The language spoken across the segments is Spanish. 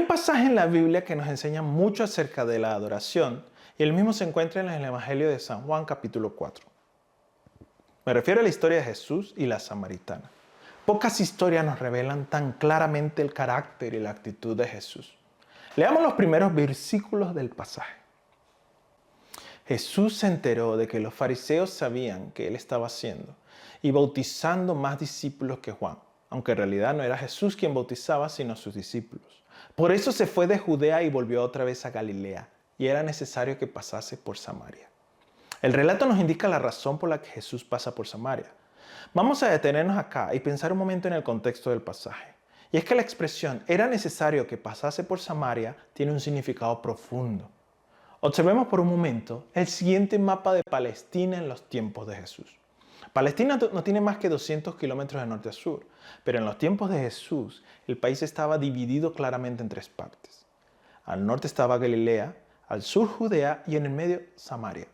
un pasaje en la Biblia que nos enseña mucho acerca de la adoración y el mismo se encuentra en el Evangelio de San Juan capítulo 4. Me refiero a la historia de Jesús y la samaritana. Pocas historias nos revelan tan claramente el carácter y la actitud de Jesús. Leamos los primeros versículos del pasaje. Jesús se enteró de que los fariseos sabían que él estaba haciendo y bautizando más discípulos que Juan, aunque en realidad no era Jesús quien bautizaba, sino sus discípulos. Por eso se fue de Judea y volvió otra vez a Galilea, y era necesario que pasase por Samaria. El relato nos indica la razón por la que Jesús pasa por Samaria. Vamos a detenernos acá y pensar un momento en el contexto del pasaje. Y es que la expresión "era necesario que pasase por Samaria" tiene un significado profundo. Observemos por un momento el siguiente mapa de Palestina en los tiempos de Jesús. Palestina no tiene más que 200 kilómetros de norte a sur, pero en los tiempos de Jesús el país estaba dividido claramente en tres partes. Al norte estaba Galilea, al sur Judea y en el medio Samaria.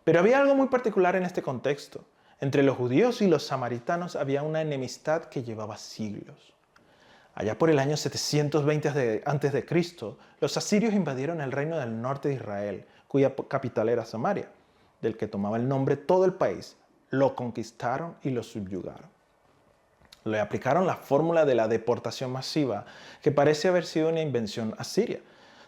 Pero había algo muy particular en este contexto. Entre los judíos y los samaritanos había una enemistad que llevaba siglos. Allá por el año 720 a.C., los asirios invadieron el reino del norte de Israel, cuya capital era Samaria, del que tomaba el nombre todo el país. Lo conquistaron y lo subyugaron. Le aplicaron la fórmula de la deportación masiva, que parece haber sido una invención asiria.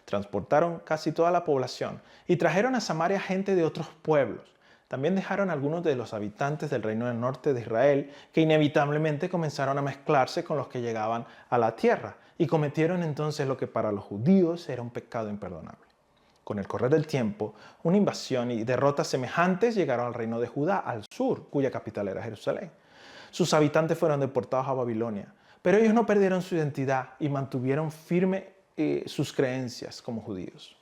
Transportaron casi toda la población y trajeron a Samaria gente de otros pueblos. También dejaron a algunos de los habitantes del reino del norte de Israel que inevitablemente comenzaron a mezclarse con los que llegaban a la tierra y cometieron entonces lo que para los judíos era un pecado imperdonable. Con el correr del tiempo, una invasión y derrotas semejantes llegaron al reino de Judá, al sur, cuya capital era Jerusalén. Sus habitantes fueron deportados a Babilonia, pero ellos no perdieron su identidad y mantuvieron firme sus creencias como judíos.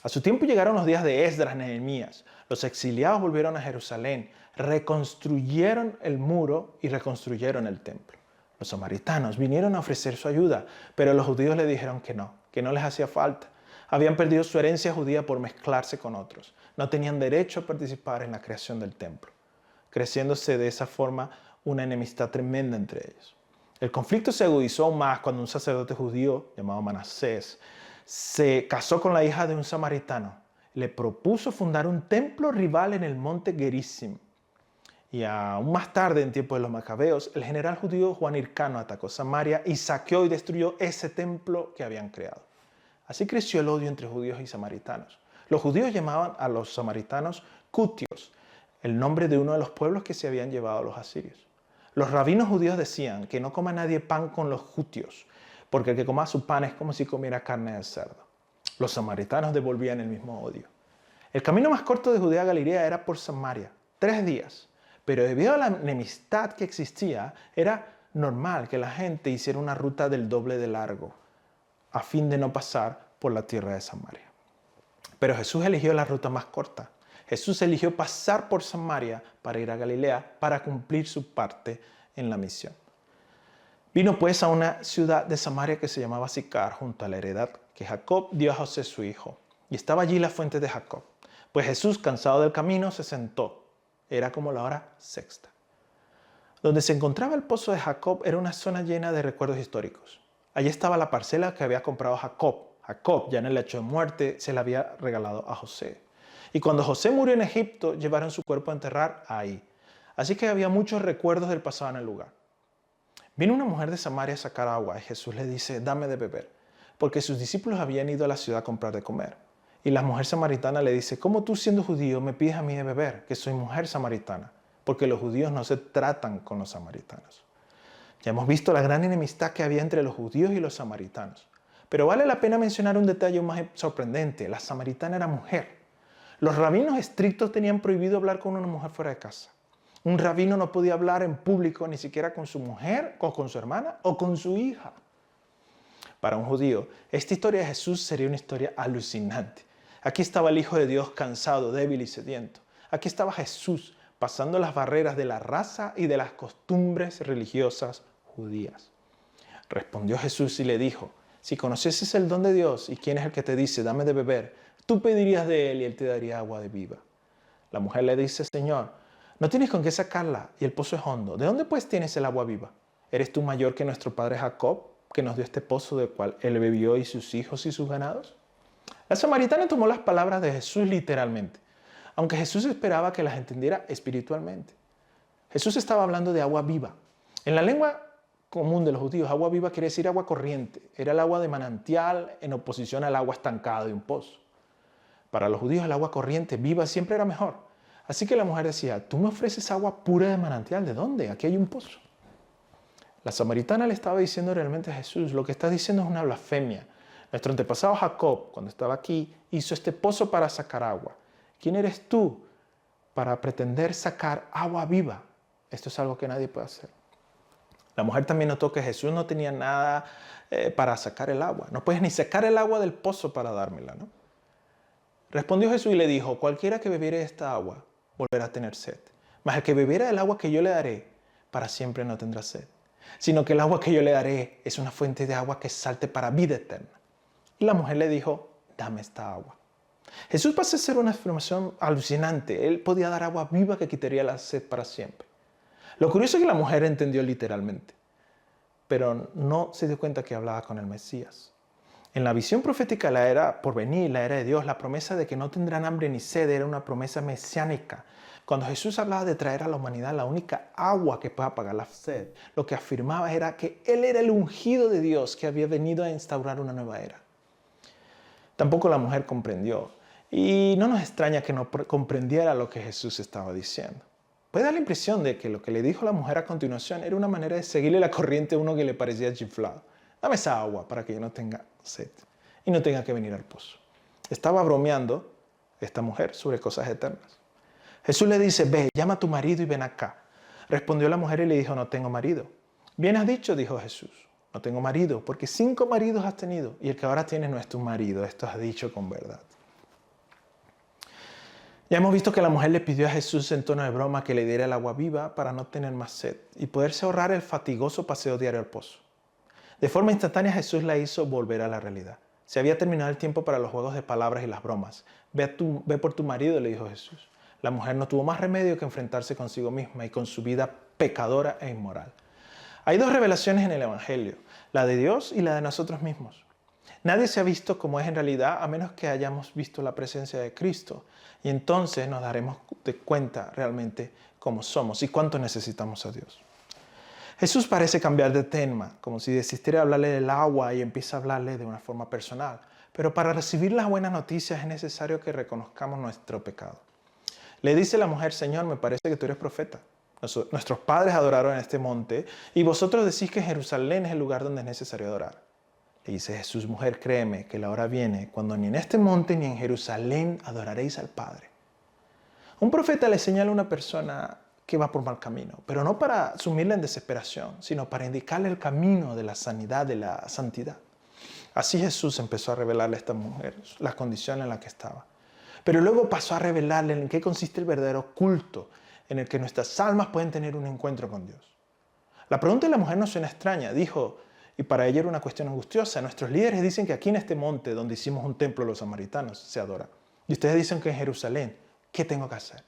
A su tiempo llegaron los días de Esdras, Nehemías. Los exiliados volvieron a Jerusalén, reconstruyeron el muro y reconstruyeron el templo. Los samaritanos vinieron a ofrecer su ayuda, pero los judíos le dijeron que no les hacía falta. Habían perdido su herencia judía por mezclarse con otros. No tenían derecho a participar en la creación del templo, creciéndose de esa forma una enemistad tremenda entre ellos. El conflicto se agudizó aún más cuando un sacerdote judío llamado Manasés se casó con la hija de un samaritano. Le propuso fundar un templo rival en el monte Gerizim. Y aún más tarde, en tiempo de los macabeos, el general judío Juan Hircano atacó Samaria y saqueó y destruyó ese templo que habían creado. Así creció el odio entre judíos y samaritanos. Los judíos llamaban a los samaritanos cutios, el nombre de uno de los pueblos que se habían llevado a los asirios. Los rabinos judíos decían que no coma nadie pan con los cutios, porque el que coma su pan es como si comiera carne de cerdo. Los samaritanos devolvían el mismo odio. El camino más corto de Judea a Galilea era por Samaria, 3 días. Pero debido a la enemistad que existía, era normal que la gente hiciera una ruta del doble de largo, a fin de no pasar por la tierra de Samaria. Pero Jesús eligió la ruta más corta. Jesús eligió pasar por Samaria para ir a Galilea, para cumplir su parte en la misión. Vino pues a una ciudad de Samaria que se llamaba Sicar, junto a la heredad que Jacob dio a José su hijo. Y estaba allí la fuente de Jacob. Pues Jesús, cansado del camino, se sentó. Era como la hora sexta. Donde se encontraba el pozo de Jacob era una zona llena de recuerdos históricos. Allí estaba la parcela que había comprado Jacob. Jacob, ya en el lecho de muerte, se la había regalado a José. Y cuando José murió en Egipto, llevaron su cuerpo a enterrar ahí. Así que había muchos recuerdos del pasado en el lugar. Vino una mujer de Samaria a sacar agua y Jesús le dice: dame de beber, porque sus discípulos habían ido a la ciudad a comprar de comer. Y la mujer samaritana le dice: ¿cómo tú, siendo judío, me pides a mí de beber, que soy mujer samaritana? Porque los judíos no se tratan con los samaritanos. Ya hemos visto la gran enemistad que había entre los judíos y los samaritanos. Pero vale la pena mencionar un detalle más sorprendente: la samaritana era mujer. Los rabinos estrictos tenían prohibido hablar con una mujer fuera de casa. Un rabino no podía hablar en público ni siquiera con su mujer, o con su hermana, o con su hija. Para un judío, esta historia de Jesús sería una historia alucinante. Aquí estaba el Hijo de Dios cansado, débil y sediento. Aquí estaba Jesús pasando las barreras de la raza y de las costumbres religiosas judías. Respondió Jesús y le dijo: si conocieses el don de Dios y quién es el que te dice dame de beber, tú pedirías de él y él te daría agua de viva. La mujer le dice: Señor, no tienes con qué sacarla y el pozo es hondo. ¿De dónde pues tienes el agua viva? ¿Eres tú mayor que nuestro padre Jacob, que nos dio este pozo del cual él bebió y sus hijos y sus ganados? La samaritana tomó las palabras de Jesús literalmente, aunque Jesús esperaba que las entendiera espiritualmente. Jesús estaba hablando de agua viva. En la lengua común de los judíos, agua viva quiere decir agua corriente. Era el agua de manantial en oposición al agua estancada de un pozo. Para los judíos el agua corriente, viva, siempre era mejor. Así que la mujer decía, tú me ofreces agua pura de manantial, ¿de dónde? Aquí hay un pozo. La samaritana le estaba diciendo realmente a Jesús, lo que estás diciendo es una blasfemia. Nuestro antepasado Jacob, cuando estaba aquí, hizo este pozo para sacar agua. ¿Quién eres tú para pretender sacar agua viva? Esto es algo que nadie puede hacer. La mujer también notó que Jesús no tenía nada para sacar el agua. No puedes ni sacar el agua del pozo para dármela, ¿no? Respondió Jesús y le dijo, cualquiera que bebiere esta agua volverá a tener sed. Mas el que bebiera del agua que yo le daré, para siempre no tendrá sed. Sino que el agua que yo le daré es una fuente de agua que salte para vida eterna. Y la mujer le dijo, dame esta agua. Jesús pasó a ser una afirmación alucinante. Él podía dar agua viva que quitaría la sed para siempre. Lo curioso es que la mujer entendió literalmente, pero no se dio cuenta que hablaba con el Mesías. En la visión profética de la era por venir, la era de Dios, la promesa de que no tendrán hambre ni sed era una promesa mesiánica. Cuando Jesús hablaba de traer a la humanidad la única agua que pueda apagar la sed, lo que afirmaba era que Él era el ungido de Dios que había venido a instaurar una nueva era. Tampoco la mujer comprendió. Y no nos extraña que no comprendiera lo que Jesús estaba diciendo. Puede dar la impresión de que lo que le dijo la mujer a continuación era una manera de seguirle la corriente a uno que le parecía chiflado. Dame esa agua para que yo no tenga sed y no tenga que venir al pozo. Estaba bromeando esta mujer sobre cosas eternas. Jesús le dice, ve, llama a tu marido y ven acá. Respondió la mujer y le dijo, no tengo marido. Bien has dicho, dijo Jesús, no tengo marido, porque 5 maridos has tenido y el que ahora tienes no es tu marido. Esto has dicho con verdad. Ya hemos visto que la mujer le pidió a Jesús en tono de broma que le diera el agua viva para no tener más sed y poderse ahorrar el fatigoso paseo diario al pozo. De forma instantánea Jesús la hizo volver a la realidad. Se había terminado el tiempo para los juegos de palabras y las bromas. Ve por tu marido, le dijo Jesús. La mujer no tuvo más remedio que enfrentarse consigo misma y con su vida pecadora e inmoral. Hay 2 revelaciones en el Evangelio, la de Dios y la de nosotros mismos. Nadie se ha visto como es en realidad a menos que hayamos visto la presencia de Cristo. Y entonces nos daremos de cuenta realmente cómo somos y cuánto necesitamos a Dios. Jesús parece cambiar de tema, como si desistiera de hablarle del agua y empieza a hablarle de una forma personal. Pero para recibir las buenas noticias es necesario que reconozcamos nuestro pecado. Le dice la mujer, Señor, me parece que tú eres profeta. Nuestros padres adoraron en este monte y vosotros decís que Jerusalén es el lugar donde es necesario adorar. Le dice Jesús, mujer, créeme que la hora viene cuando ni en este monte ni en Jerusalén adoraréis al Padre. Un profeta le señala a una persona que va por mal camino, pero no para sumirla en desesperación, sino para indicarle el camino de la sanidad, de la santidad. Así Jesús empezó a revelarle a esta mujer la condición en la que estaba. Pero luego pasó a revelarle en qué consiste el verdadero culto, en el que nuestras almas pueden tener un encuentro con Dios. La pregunta de la mujer no suena extraña, dijo, y para ella era una cuestión angustiosa. Nuestros líderes dicen que aquí en este monte donde hicimos un templo de los samaritanos se adora. Y ustedes dicen que en Jerusalén, ¿qué tengo que hacer?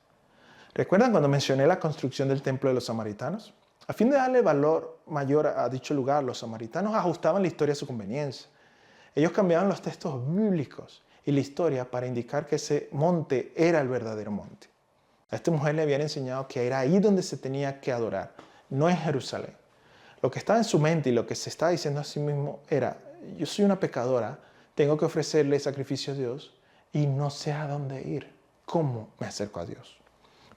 ¿Recuerdan cuando mencioné la construcción del templo de los samaritanos? A fin de darle valor mayor a dicho lugar, los samaritanos ajustaban la historia a su conveniencia. Ellos cambiaban los textos bíblicos y la historia para indicar que ese monte era el verdadero monte. A esta mujer le habían enseñado que era ahí donde se tenía que adorar, no en Jerusalén. Lo que estaba en su mente y lo que se estaba diciendo a sí mismo era, yo soy una pecadora, tengo que ofrecerle sacrificio a Dios y no sé a dónde ir. ¿Cómo me acerco a Dios?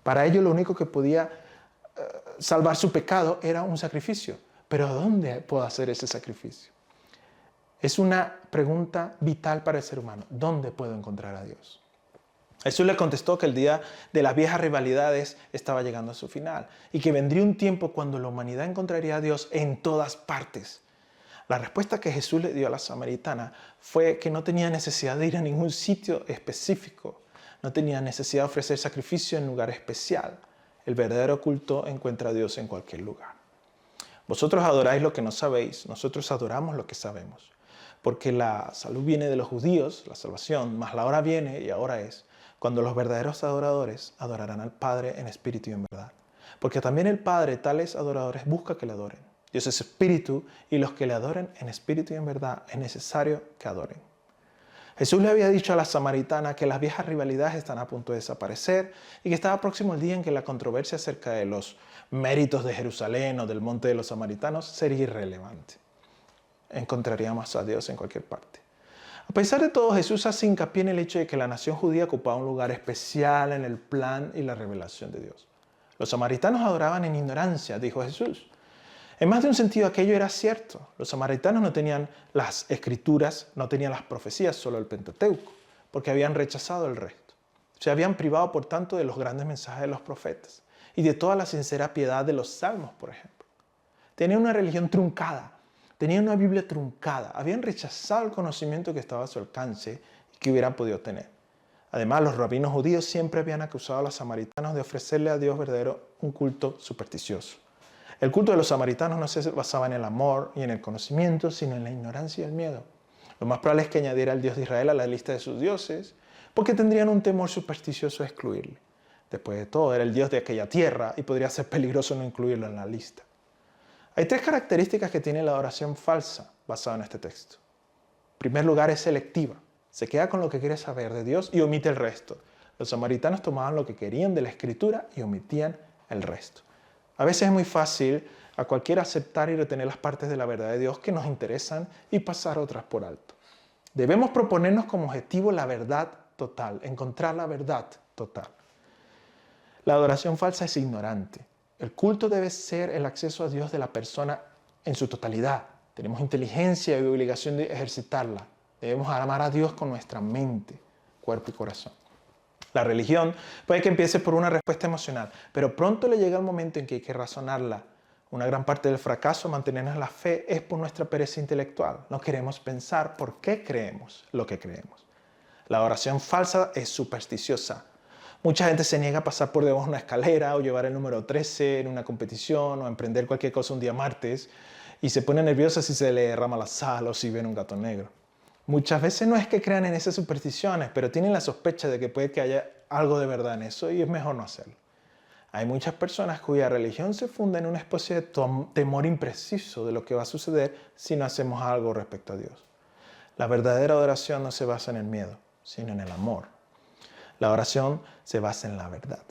Para ello lo único que podía salvar su pecado era un sacrificio. Pero ¿dónde puedo hacer ese sacrificio? Es una pregunta vital para el ser humano. ¿Dónde puedo encontrar a Dios? Jesús le contestó que el día de las viejas rivalidades estaba llegando a su final y que vendría un tiempo cuando la humanidad encontraría a Dios en todas partes. La respuesta que Jesús le dio a la samaritana fue que no tenía necesidad de ir a ningún sitio específico, no tenía necesidad de ofrecer sacrificio en lugar especial. El verdadero culto encuentra a Dios en cualquier lugar. Vosotros adoráis lo que no sabéis, nosotros adoramos lo que sabemos. Porque la salud viene de los judíos, la salvación, mas la hora viene y ahora es cuando los verdaderos adoradores adorarán al Padre en espíritu y en verdad. Porque también el Padre tales adoradores busca que le adoren. Dios es espíritu y los que le adoren en espíritu y en verdad es necesario que adoren. Jesús le había dicho a la samaritana que las viejas rivalidades están a punto de desaparecer y que estaba próximo el día en que la controversia acerca de los méritos de Jerusalén o del monte de los samaritanos sería irrelevante. Encontraríamos a Dios en cualquier parte. A pesar de todo, Jesús hace hincapié en el hecho de que la nación judía ocupaba un lugar especial en el plan y la revelación de Dios. Los samaritanos adoraban en ignorancia, dijo Jesús. En más de un sentido, aquello era cierto. Los samaritanos no tenían las escrituras, no tenían las profecías, solo el Pentateuco, porque habían rechazado el resto. Se habían privado, por tanto, de los grandes mensajes de los profetas y de toda la sincera piedad de los salmos, por ejemplo. Tenían una religión truncada, tenían una Biblia truncada, habían rechazado el conocimiento que estaba a su alcance y que hubieran podido tener. Además, los rabinos judíos siempre habían acusado a los samaritanos de ofrecerle a Dios verdadero un culto supersticioso. El culto de los samaritanos no se basaba en el amor y en el conocimiento, sino en la ignorancia y el miedo. Lo más probable es que añadiera al Dios de Israel a la lista de sus dioses, porque tendrían un temor supersticioso a excluirle. Después de todo, era el Dios de aquella tierra y podría ser peligroso no incluirlo en la lista. Hay tres características que tiene la adoración falsa basada en este texto. En primer lugar, es selectiva. Se queda con lo que quiere saber de Dios y omite el resto. Los samaritanos tomaban lo que querían de la Escritura y omitían el resto. A veces es muy fácil a cualquiera aceptar y retener las partes de la verdad de Dios que nos interesan y pasar otras por alto. Debemos proponernos como objetivo la verdad total, encontrar la verdad total. La adoración falsa es ignorante. El culto debe ser el acceso a Dios de la persona en su totalidad. Tenemos inteligencia y obligación de ejercitarla. Debemos amar a Dios con nuestra mente, cuerpo y corazón. La religión puede que empiece por una respuesta emocional, pero pronto le llega el momento en que hay que razonarla. Una gran parte del fracaso a mantenernos en la fe es por nuestra pereza intelectual. No queremos pensar por qué creemos lo que creemos. La oración falsa es supersticiosa. Mucha gente se niega a pasar por debajo de una escalera o llevar el número 13 en una competición o emprender cualquier cosa un día martes y se pone nerviosa si se le derrama la sal o si ven un gato negro. Muchas veces no es que crean en esas supersticiones, pero tienen la sospecha de que puede que haya algo de verdad en eso y es mejor no hacerlo. Hay muchas personas cuya religión se funda en una especie de temor impreciso de lo que va a suceder si no hacemos algo respecto a Dios. La verdadera adoración no se basa en el miedo, sino en el amor. La oración se basa en la verdad.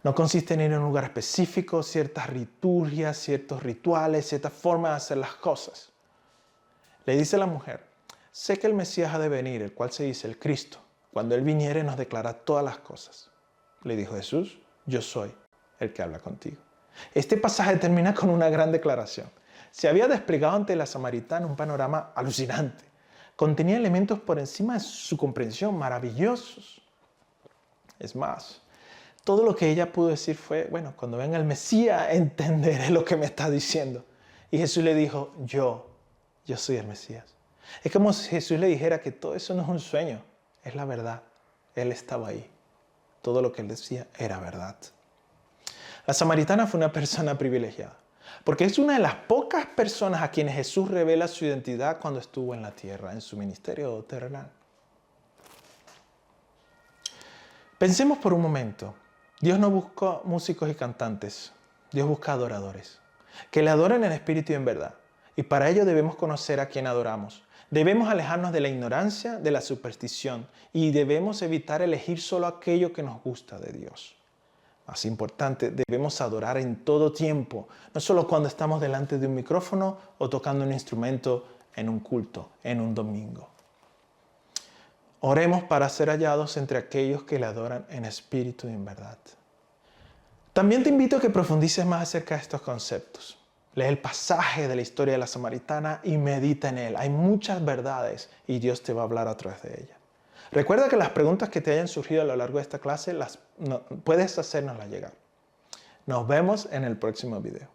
No consiste en ir a un lugar específico, ciertas liturgias, ciertos rituales, cierta forma de hacer las cosas. Le dice la mujer: sé que el Mesías ha de venir, el cual se dice el Cristo. Cuando Él viniere nos declara todas las cosas. Le dijo Jesús: yo soy el que habla contigo. Este pasaje termina con una gran declaración. Se había desplegado ante la samaritana un panorama alucinante. Contenía elementos por encima de su comprensión, maravillosos. Es más, todo lo que ella pudo decir fue: bueno, cuando venga el Mesías entenderé lo que me está diciendo. Y Jesús le dijo: yo soy el Mesías. Es como si Jesús le dijera que todo eso no es un sueño, es la verdad. Él estaba ahí. Todo lo que Él decía era verdad. La samaritana fue una persona privilegiada, porque es una de las pocas personas a quienes Jesús revela su identidad cuando estuvo en la tierra, en su ministerio terrenal. Pensemos por un momento. Dios no busca músicos y cantantes. Dios busca adoradores, que le adoren en espíritu y en verdad. Y para ello debemos conocer a quien adoramos. Debemos alejarnos de la ignorancia, de la superstición, y debemos evitar elegir solo aquello que nos gusta de Dios. Más importante, debemos adorar en todo tiempo, no solo cuando estamos delante de un micrófono o tocando un instrumento en un culto, en un domingo. Oremos para ser hallados entre aquellos que le adoran en espíritu y en verdad. También te invito a que profundices más acerca de estos conceptos. Lee el pasaje de la historia de la samaritana y medita en él. Hay muchas verdades y Dios te va a hablar a través de ella. Recuerda que las preguntas que te hayan surgido a lo largo de esta clase puedes hacérnoslas llegar. Nos vemos en el próximo video.